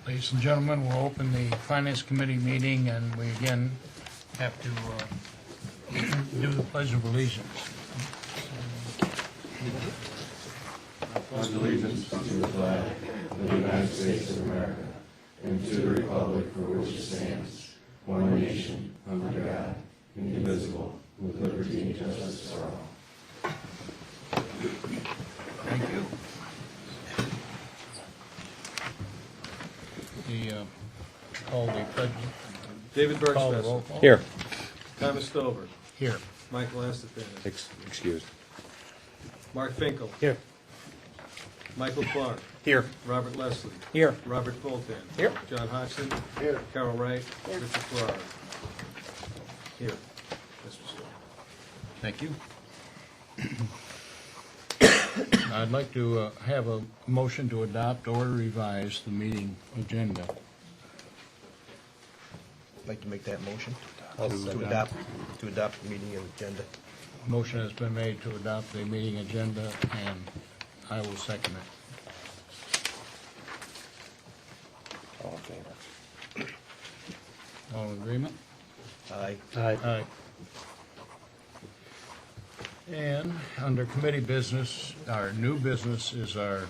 Ladies and gentlemen, we'll open the Finance Committee meeting, and we again have to do the Pledge of Allegiance. I pledge allegiance to the flag of the United States of America and to the republic for which it stands, one nation, under God, indivisible, with liberty and justice for all. Thank you. Call the pledge. David Call the roll Bergspess. call. Here. Thomas Stover. Here. Michael Estefan. Excused. Mark Finkel. Here. Michael Clark. Here. Robert Leslie. Here. Robert Fulton. Here. John Hudson. Here. Carol Wright. Richard Farrar. Here. Mr. Stover. Thank you. I'd like to have a motion to adopt or revise the meeting agenda. I'd like to make that motion To to adopt the meeting agenda. Motion has been made to adopt the meeting agenda, and I will second it. All in favor? All in agreement? Aye. Aye. And under committee business, our new business is our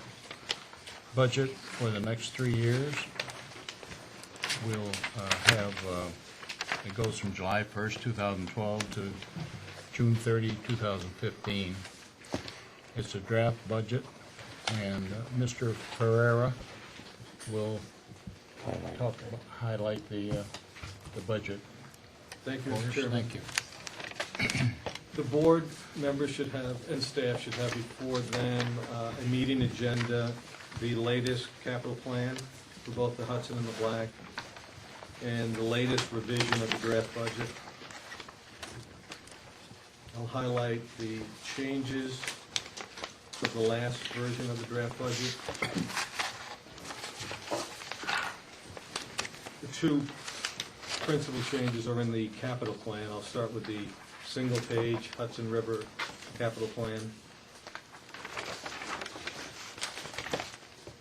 budget for the next 3 years. We'll have, it goes from July 1st, 2012 to June 30, 2015. It's a draft budget, and Mr. Pereira will highlight the budget. Thank you, for Mr. us. Chairman. Thank you. The board members should have, and staff should have before them, a meeting agenda, the latest capital plan for both the Hudson and the Black, and the latest revision of the draft budget. I'll highlight the changes for the last version of the draft budget. The two principal changes are in the capital plan. I'll start with the single-page Hudson River capital plan,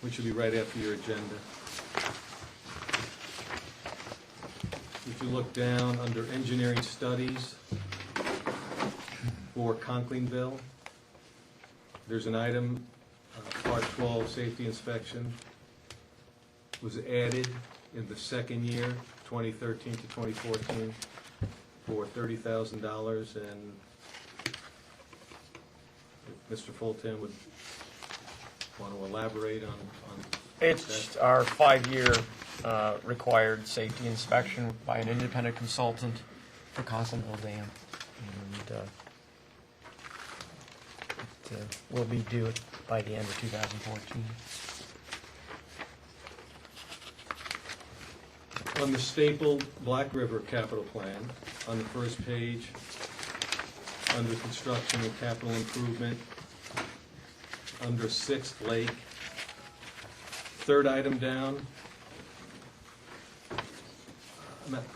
which will be right after your agenda. If you look down under engineering studies for Conklinville, there's an item, Part 12, safety inspection, was added in the second year, 2013 to 2014, for $30,000, and if Mr. Fulton would want to elaborate on It's our 5-year required safety inspection by an independent consultant for Cossonville Dam. And it will be due by the end of 2014. On the stapled Black River capital plan, on the first page, under construction and capital improvement, under Sixth Lake, third item down.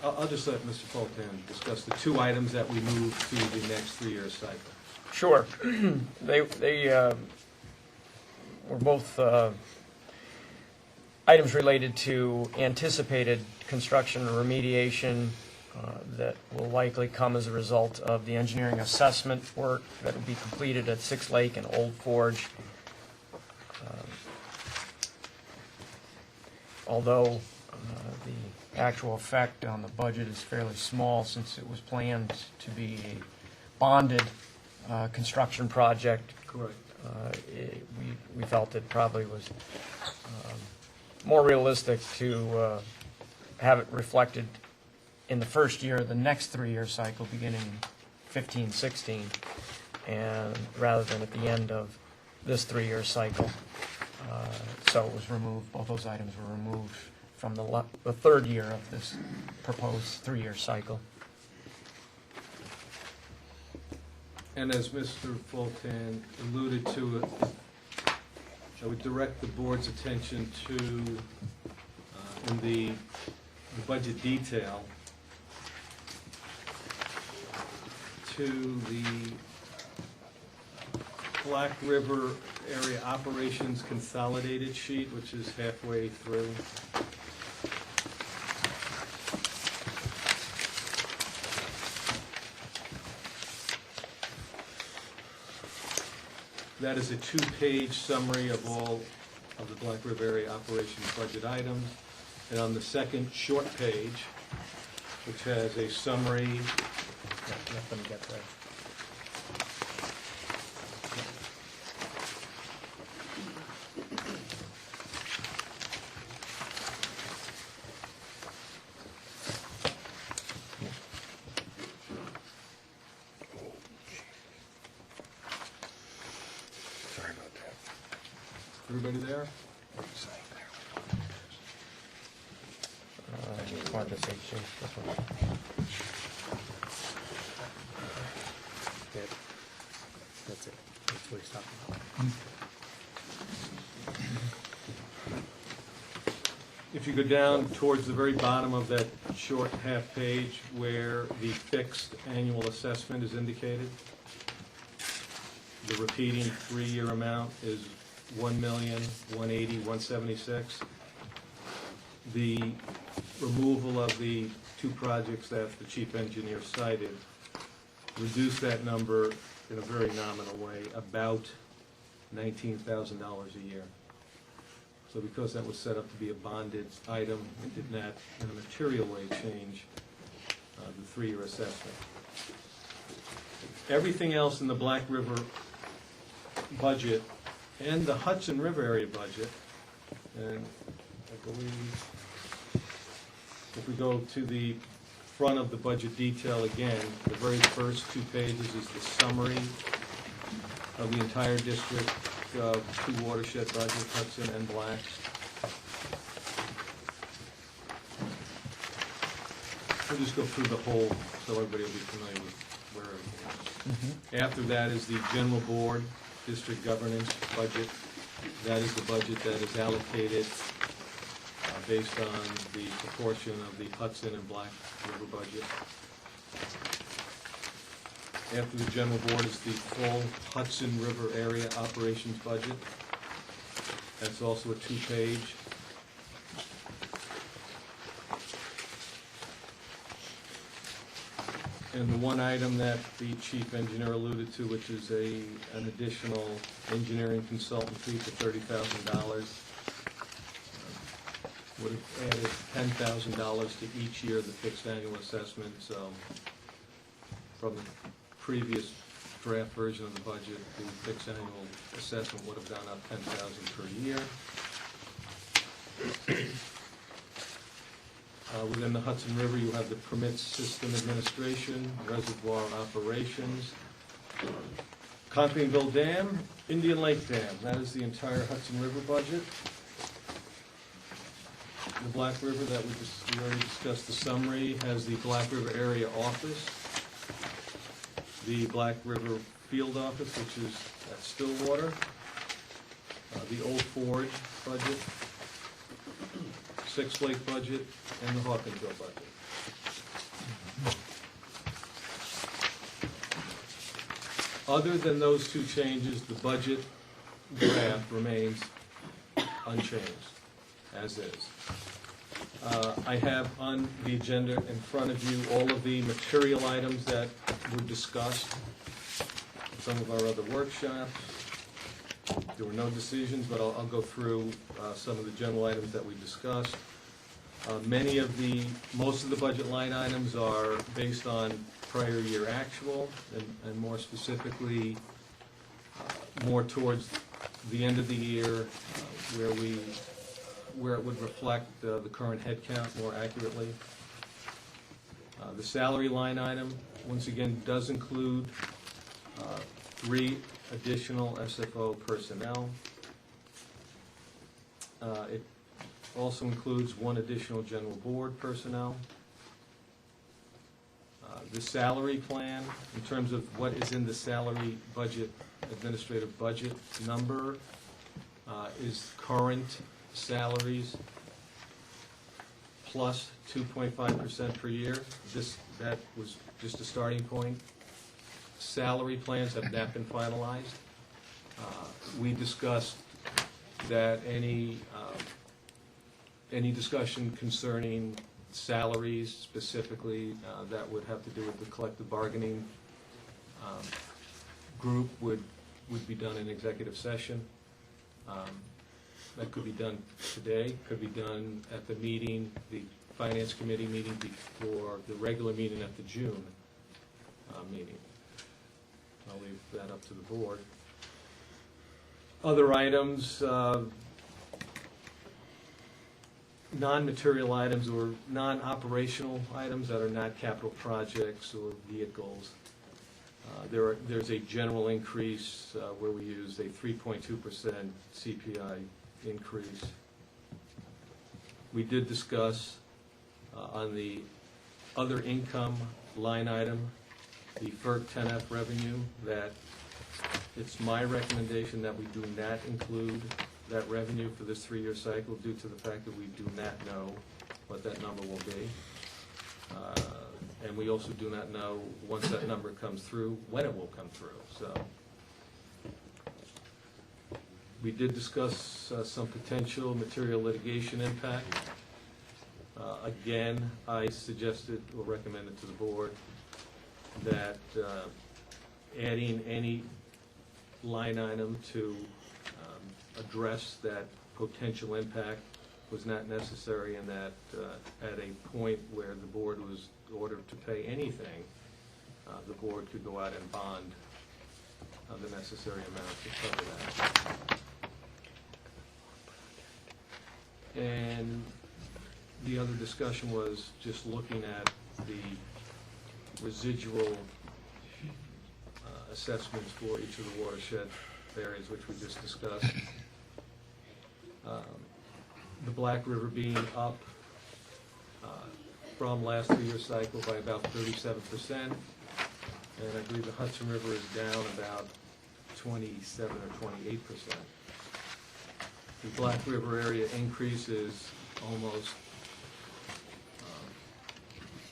I'll just let Mr. Fulton discuss the two items that we moved to the next 3-year cycle. Sure. They were both items related to anticipated construction and remediation that will likely come as a result of the engineering assessment work that will be completed at Six Lake and Old Forge. Although the actual effect on the budget is fairly small, since it was planned to be a bonded construction project, Correct. we felt it probably was more realistic to have it reflected in the first year of the next 3-year cycle, beginning 15-16, and rather than at the end of this 3-year cycle. So it was removed. Both those items were removed from the third year of this proposed 3-year cycle. And as Mr. Fulton alluded to, I would direct the board's attention to, in the budget detail, to the Black River Area Operations Consolidated sheet, which is halfway through. That is a two-page summary of all of the Black River area operations budget items. And on the second short page, which has a summary, Let them get there. Sorry about that. everybody there? Wanted to say change this one. That's it. That's what he's talking about. If you go down towards the very bottom of that short half page where the fixed annual assessment is indicated, the repeating three-year amount is $1,180,176. The removal of the two projects that the chief engineer cited reduced that number in a very nominal way, about $19,000 a year. So because that was set up to be a bonded item, it did not in a material way change the three-year assessment. Everything else in the Black River budget and the Hudson River area budget, and I believe if we go to the front of the budget detail again, the very first two pages is the summary of the entire district of two watershed budget, Hudson and Black. We'll just go through the whole so everybody will be familiar with where everything is. After that is the general board district governance budget. That is the budget that is allocated based on the proportion of the Hudson and Black River budget. After the general board is the full Hudson River area operations budget. That's also a two-page. And the one item that the chief engineer alluded to, which is an additional engineering consultant fee for $30,000, would have added $10,000 to each year of the fixed annual assessments. From the previous draft version of the budget, the fixed annual assessment would have gone up $10,000 per year. Within the Hudson River, you have the permit system administration, reservoir operations, Conklingville Dam, Indian Lake Dam. That is the entire Hudson River budget. The Black River that we already discussed, the summary, has the Black River area office, the Black River field office, which is at Stillwater, the Old Forge budget, Six Lake budget, and the Hawkinsville budget. Other than those two changes, the budget draft remains unchanged, as is. I have on the agenda in front of you all of the material items that were discussed in some of our other workshops. There were no decisions, but I'll go through some of the general items that we discussed. Most of the budget line items are based on prior year actual, and more specifically, more towards the end of the year, where it would reflect the current head count more accurately. The salary line item, once again, does include 3 additional SFO personnel. It also includes 1 additional general board personnel. The salary plan, in terms of what is in the salary budget, administrative budget number, is current salaries plus 2.5% per year. That was just a starting point. Salary plans have not been finalized. We discussed that any discussion concerning salaries specifically that would have to do with the collective bargaining group would would be done in executive session. That could be done today, could be done at the meeting, the Finance Committee meeting before the regular meeting at the June meeting. I'll leave that up to the board. Other items, non-material items or non-operational items that are not capital projects or vehicles. There's a general increase where we use a 3.2% CPI increase. We did discuss on the other income line item, the FERC 10F revenue, that it's my recommendation that we do not include that revenue for this 3-year cycle due to the fact that we do not know what that number will be. And we also do not know, once that number comes through, when it will come through. So we did discuss some potential material litigation impact. Again, I suggested or recommended to the board that adding any line item to address that potential impact was not necessary, and that at a point where the board was ordered to pay anything, the board could go out and bond the necessary amount to cover that. And the other discussion was just looking at the residual assessments for each of the watershed areas, which we just discussed. The Black River being up from last 3-year cycle by about 37%, and I believe the Hudson River is down about 27 or 28%. The Black River area increase is almost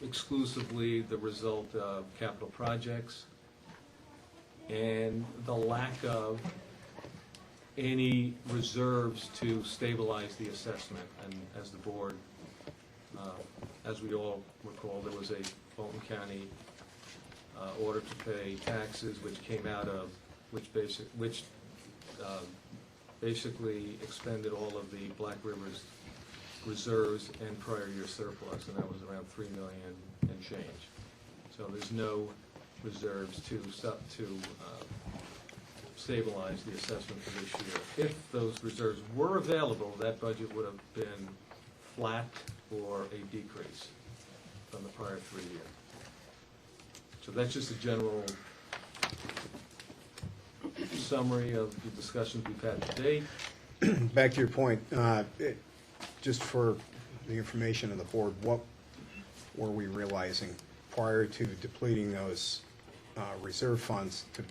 exclusively the result of capital projects and the lack of any reserves to stabilize the assessment. And as the board, as we all recall, there was a Fulton County order to pay taxes, which came out of, which basically expended all of the Black River's reserves and prior year surplus, and that was around $3 million and change. So there's no reserves to stabilize the assessment for this year. If those reserves were available, that budget would have been flat or a decrease from the prior 3 year. So that's just a general summary of the discussions we've had to date. Back to your point, just for the information of the board, what were we realizing prior to depleting those reserve funds to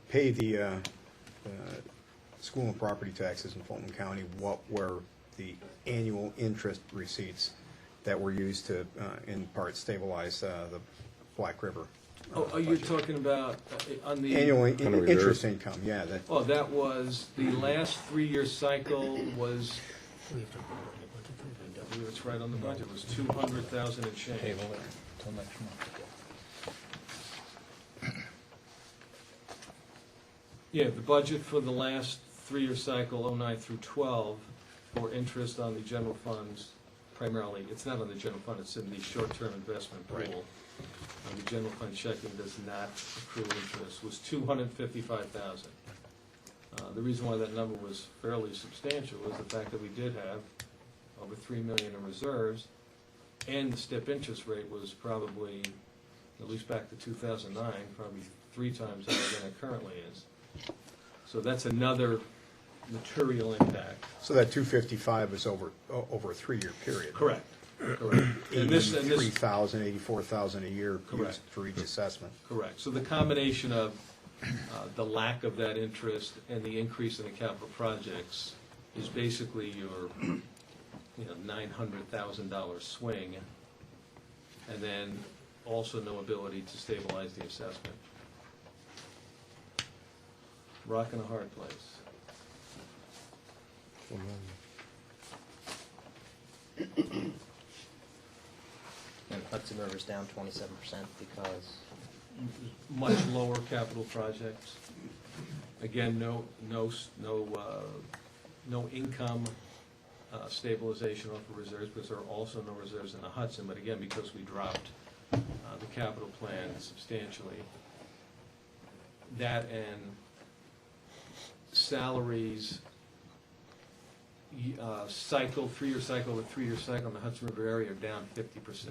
pay the school and property taxes in Fulton County? What were the annual interest receipts that were used to, in part, stabilize the Black River? Oh, you're talking about on the Annual reserve. interest income, yeah. Oh, that was the last 3 year cycle was. We have to vote on the budget, or we don't? I believe it's right on the budget. It was 200,000 and change. Table it till next month. Yeah, the budget for the last 3 year cycle, 09 through 12, for interest on the general funds, primarily, it's not on the general fund, it's in the short-term investment pool. Right. The general fund checking does not accrue interest, was 255,000. The reason why that number was fairly substantial was the fact that we did have over $3 million in reserves, and the step interest rate was probably, at least back to 2009, probably 3 times higher than it currently is. So that's another material impact. So that 255 is over a 3 year period. Correct. Correct. And this, 83,000, 84,000 a year Correct. used for each assessment. correct. So the combination of the lack of that interest and the increase in the capital projects is basically your, $900,000 swing, and then also no ability to stabilize the assessment. Rock in a hard place. And Hudson River's down 27% because Much lower capital projects. Again, no income stabilization off of reserves, because there are also no reserves in the Hudson, but again, because we dropped the capital plan substantially, that and salaries, cycle, 3-year cycle with 3-year cycle in the Hudson River area are down 50%.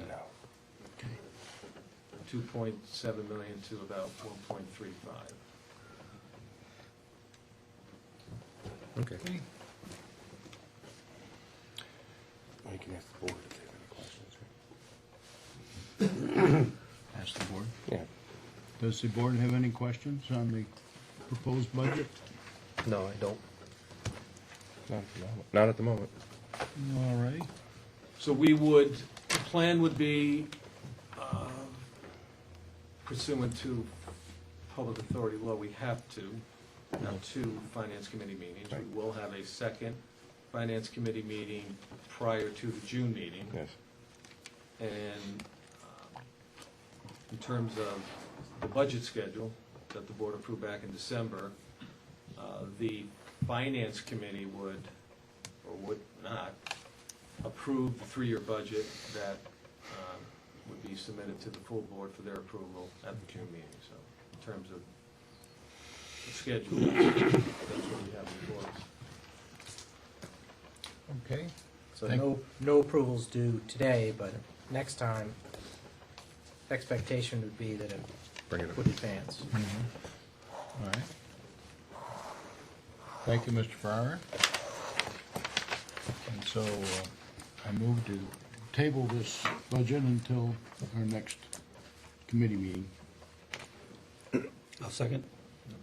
2.7 million to about 1.35. Okay. Okay. We can ask the board if they have any questions. Ask the board. Yeah. Does the board have any questions on the proposed budget? No, I don't. Not at the moment. Not at the moment. All righty. So the plan would be pursuant to public authority law, we have to have 2 finance committee meetings. We will have a second finance committee meeting prior to the June meeting. Yes. And in terms of the budget schedule that the board approved back in December, the finance committee would, or would not, approve the 3-year budget that would be submitted to the full board for their approval at the June meeting. So in terms of the schedule, that's what we have before us. Okay. So Thank- no approvals due today, but next time, expectation would be that it Bring it up. would advance. All right. Thank you, Mr. Farrar. And so I move to table this budget until our next committee meeting. I'll second.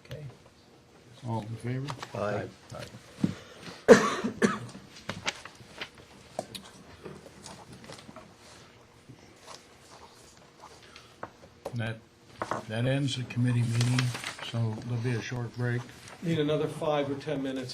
Okay. All in favor? Aye. That ends the committee meeting, so there'll be a short break. Need another 5 or 10 minutes